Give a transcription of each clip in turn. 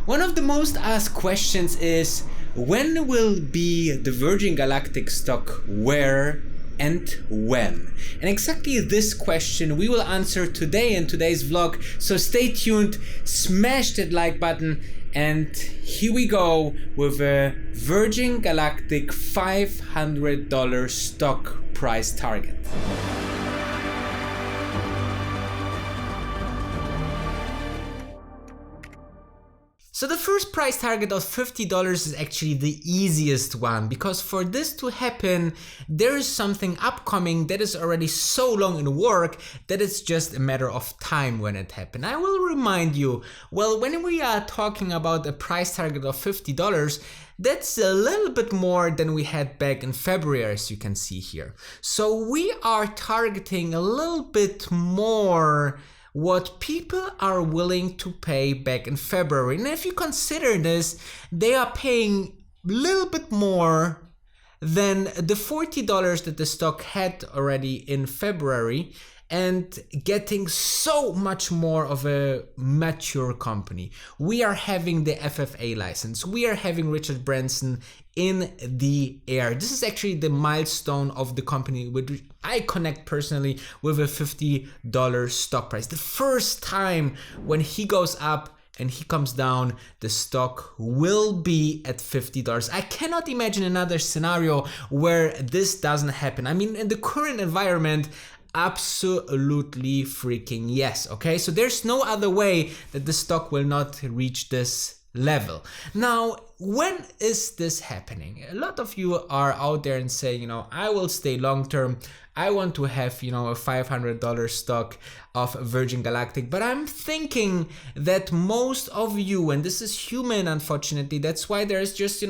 One of the most asked questions is, when will be the Virgin Galactic stock, where and when? And exactly this question we will answer today in today's vlog, so stay tuned, smash that like button, and here we go with a Virgin Galactic $500 stock price target. So the first price target of $50 is actually the easiest one, because for this to happen, there is something upcoming that is already so long in work that it's just a matter of time when it happens. I will remind you, well, when we are talking about a price target of $50, that's a little bit more than we had back in February, as you can see here. So we are targeting a little bit more what people are willing to pay back in February. And if you consider this, they are paying a little bit more than the $40 that the stock had already in February, and getting so much more of a mature company. We are having the FFA license. We are having Richard Branson in the air. This is actually the milestone of the company which I connect personally with a $50 stock price. The first time when he goes up and he comes down, the stock will be at $50. I cannot imagine another scenario where this doesn't happen. I mean, in the current environment, absolutely freaking yes. Okay, so there's no other way that the stock will not reach this level. Now, when is this happening? A lot of you are out there and say, I will stay long term. I want to have, a $500 stock of Virgin Galactic, but I'm thinking that most of you, and this is human, unfortunately, that's why there's just, 2,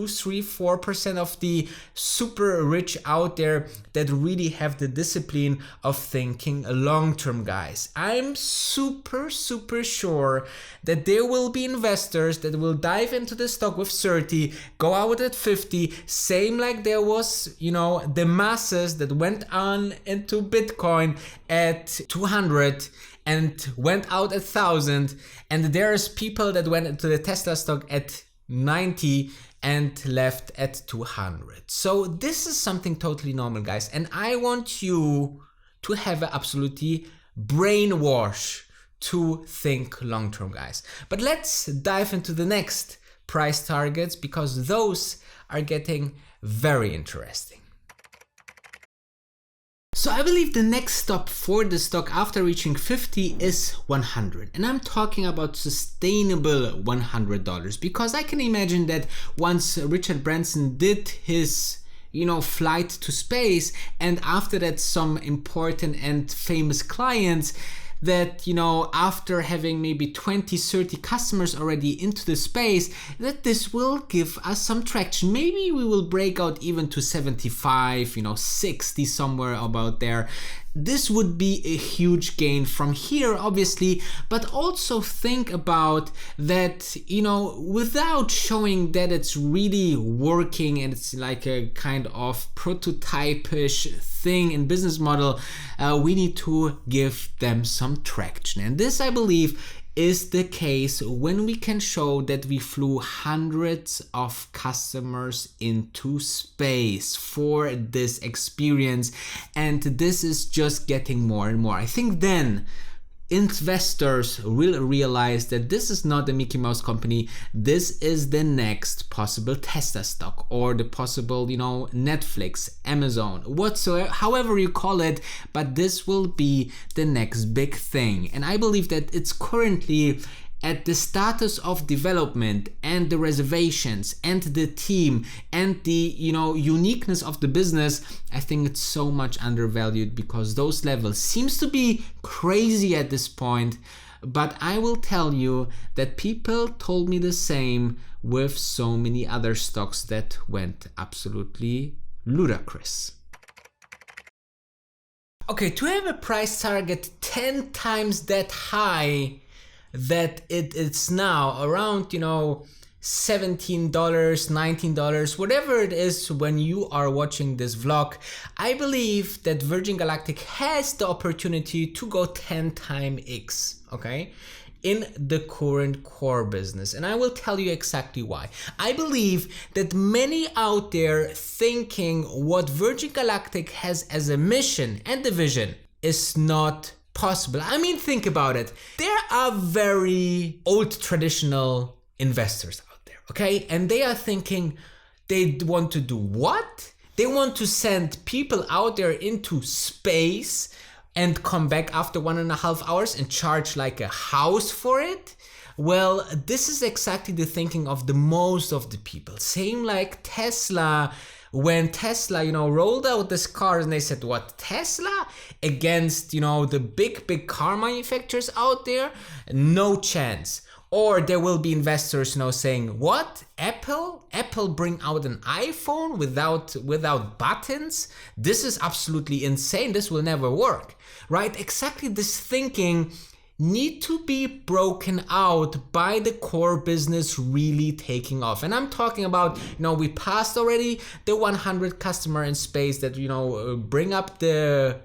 3, 4% of the super rich out there that really have the discipline of thinking long term, guys. I'm super sure that there will be investors that will dive into the stock with 30, go out at 50, same like there was, the masses that went on into Bitcoin at 200 and went out at 1,000, and there's people that went into the Tesla stock at 90 and left at 200. So this is something totally normal, guys, and I want you to have an absolutely brainwash to think long term, guys. But let's dive into the next price targets, because those are getting very interesting. So I believe the next stop for the stock after reaching 50 is 100, and I'm talking about sustainable $100, because I can imagine that once Richard Branson did his flight to space, and after that some important and famous clients, that after having maybe 20-30 customers already into the space, that this will give us some traction. Maybe we will break out even to 75, 60, somewhere about there. This would be a huge gain from here, obviously, but also think about that, without showing that it's really working and it's like a kind of prototype-ish thing in business model, we need to give them some traction. And this, I believe, is the case when we can show that we flew hundreds of customers into space for this experience, and this is just getting more and more. I think then investors will realize that this is not a Mickey Mouse company. This is the next possible Tesla stock, or the possible, Netflix, Amazon, whatsoever, however you call it, but this will be the next big thing. And I believe that it's currently at the status of development and the reservations and the team and the uniqueness of the business. I think it's so much undervalued, because those levels seems to be crazy at this point. But I will tell you that people told me the same with so many other stocks that went absolutely ludicrous. Okay, to have a price target 10 times that high that it's now around, $17, $19, whatever it is when you are watching this vlog, I believe that Virgin Galactic has the opportunity to go 10 times X, okay? in the current core business, and I will tell you exactly why. I believe that many out there thinking what Virgin Galactic has as a mission and the vision is not possible. I mean, think about it. There are very old traditional investors out there, okay? And they are thinking they want to do what? They want to send people out there into space and come back after 1.5 hours and charge like a house for it? Well, this is exactly the thinking of the most of the people. Same like Tesla. When Tesla, rolled out this car and they said, what, Tesla? Against, the big car manufacturers out there? No chance. Or there will be investors, saying, what? Apple? Apple bring out an iPhone without buttons? This is absolutely insane. This will never work, right? Exactly this thinking need to be broken out by the core business really taking off. And I'm talking about, we passed already the 100 customer in space that, bring up the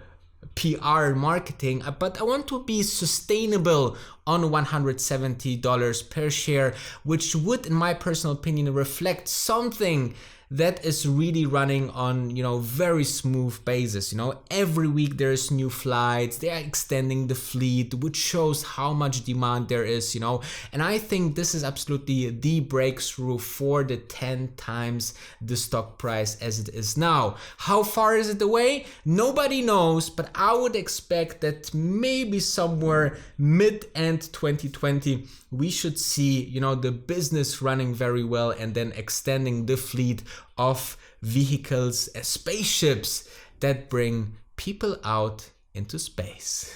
PR and marketing, but I want to be sustainable on $170 per share, which would, in my personal opinion, reflect something that is really running on, very smooth basis. Every week there's new flights, they are extending the fleet, which shows how much demand there is, and I think this is absolutely the breakthrough for the 10 times the stock price as it is now. How far is it away? Nobody knows, but I would expect that maybe somewhere mid-end 2020 we should see, the business running very well and then extending the fleet of vehicles, spaceships that bring people out into space.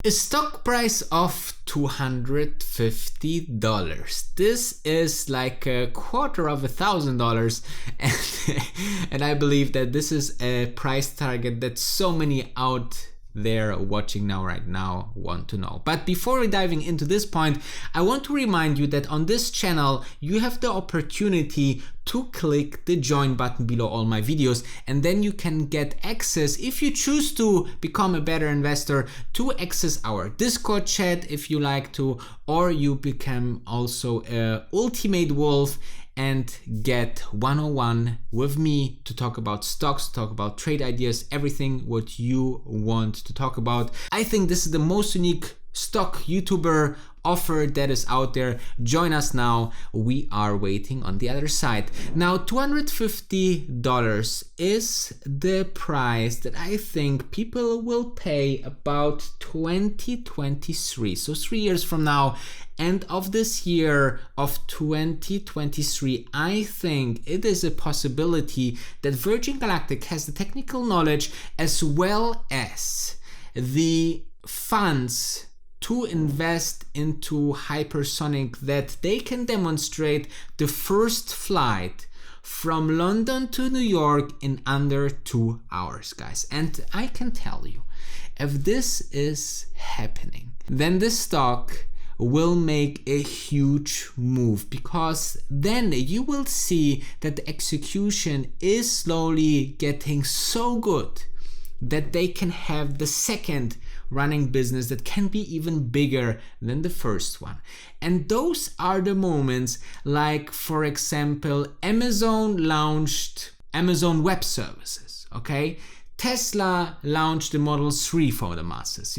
A stock price of $250. This is like $250,000, and I believe that this is a price target that so many out there watching right now want to know. But before we diving into this point, I want to remind you that on this channel you have the opportunity to click the join button below all my videos, and then you can get access, if you choose to become a better investor, to access our Discord chat if you like to, or you become also a ultimate wolf and get 101 with me to talk about stocks, talk about trade ideas, everything what you want to talk about. I think this is the most unique stock YouTuber offer that is out there. Join us now. We are waiting on the other side. Now, $250 is the price that I think people will pay about 2023. So 3 years from now, end of this year of 2023, I think it is a possibility that Virgin Galactic has the technical knowledge as well as the funds to invest into hypersonic, that they can demonstrate the first flight from London to New York in under 2 hours, guys. And I can tell you, if this is happening, then the stock will make a huge move, because then you will see that the execution is slowly getting so good that they can have the second running business that can be even bigger than the first one. And those are the moments like, for example, Amazon launched Amazon Web Services, okay? Tesla launched the Model 3 for the masses,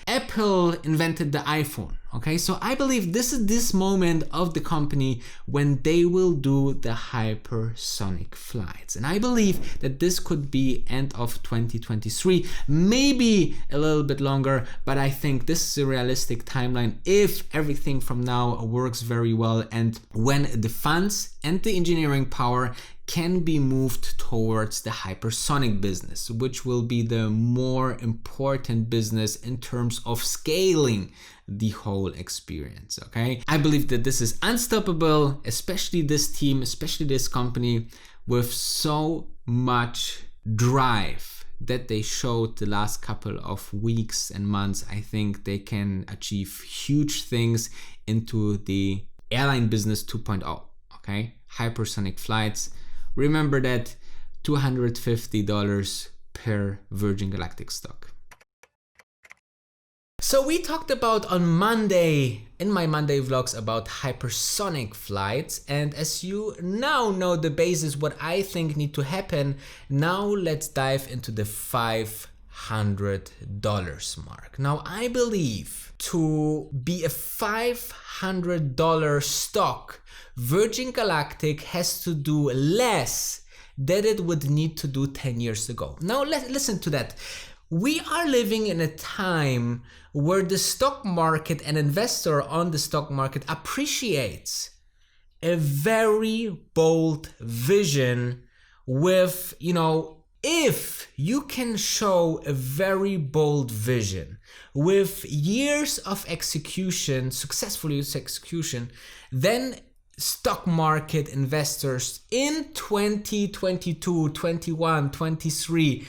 Apple invented the iPhone, okay? So I believe this is this moment of the company when they will do the hypersonic flights. And I believe that this could be end of 2023, maybe a little bit longer, but I think this is a realistic timeline if everything from now works very well, and when the funds and the engineering power can be moved towards the hypersonic business, which will be the more important business in terms of scaling the whole experience, okay? I believe that this is unstoppable, especially this team, especially this company, with so much drive that they showed the last couple of weeks and months. I think they can achieve huge things into the airline business 2.0, okay? Hypersonic flights. Remember that, $250 per Virgin Galactic stock. So we talked about on Monday, in my Monday vlogs, about hypersonic flights, and as you now know the basis what I think need to happen, now let's dive into the $500 mark. Now I believe to be a $500 stock, Virgin Galactic has to do less than it would need to do 10 years ago. Now listen to that. We are living in a time where the stock market and investor on the stock market appreciates a very bold vision with, if you can show a very bold vision with years of execution, successful years of execution, then stock market investors in 2022, 21, 23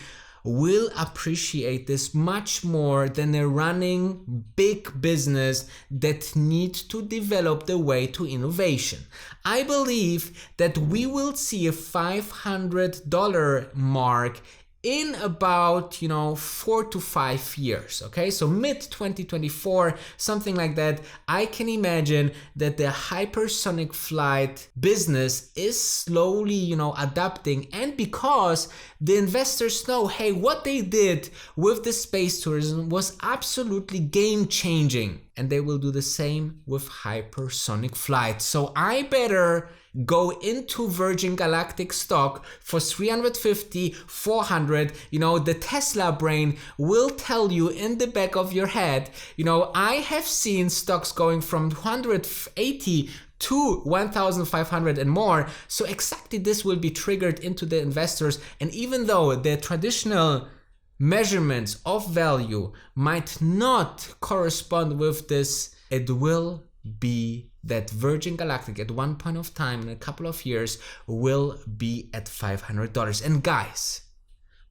will appreciate this much more than a running big business that needs to develop the way to innovation. I believe that we will see a $500 mark in about 4 to 5 years. Okay, so mid 2024, something like that. I can imagine that the hypersonic flight business is slowly adapting, and because the investors know, hey, what they did with the space tourism was absolutely game changing, and they will do the same with hypersonic flight. So I better go into Virgin Galactic stock for 350, 400. The Tesla brain will tell you in the back of your head, I have seen stocks going from 180 to 1,500 and more. So exactly this will be triggered into the investors. And even though the traditional measurements of value might not correspond with this, it will be that Virgin Galactic at one point of time in a couple of years will be at $500. And guys,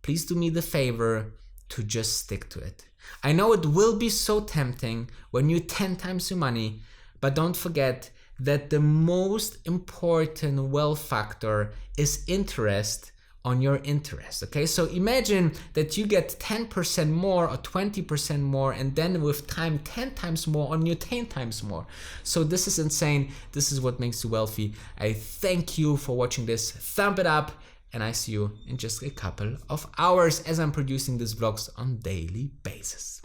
please do me the favor to just stick to it. I know it will be so tempting when you 10 times your money, but don't forget that the most important wealth factor is interest on your interest. Okay, so imagine that you get 10% more or 20% more, and then with time 10 times more on your 10 times more. So this is insane. This is what makes you wealthy. I thank you for watching this. Thumb it up, and I see you in just a couple of hours as I'm producing these vlogs on daily basis.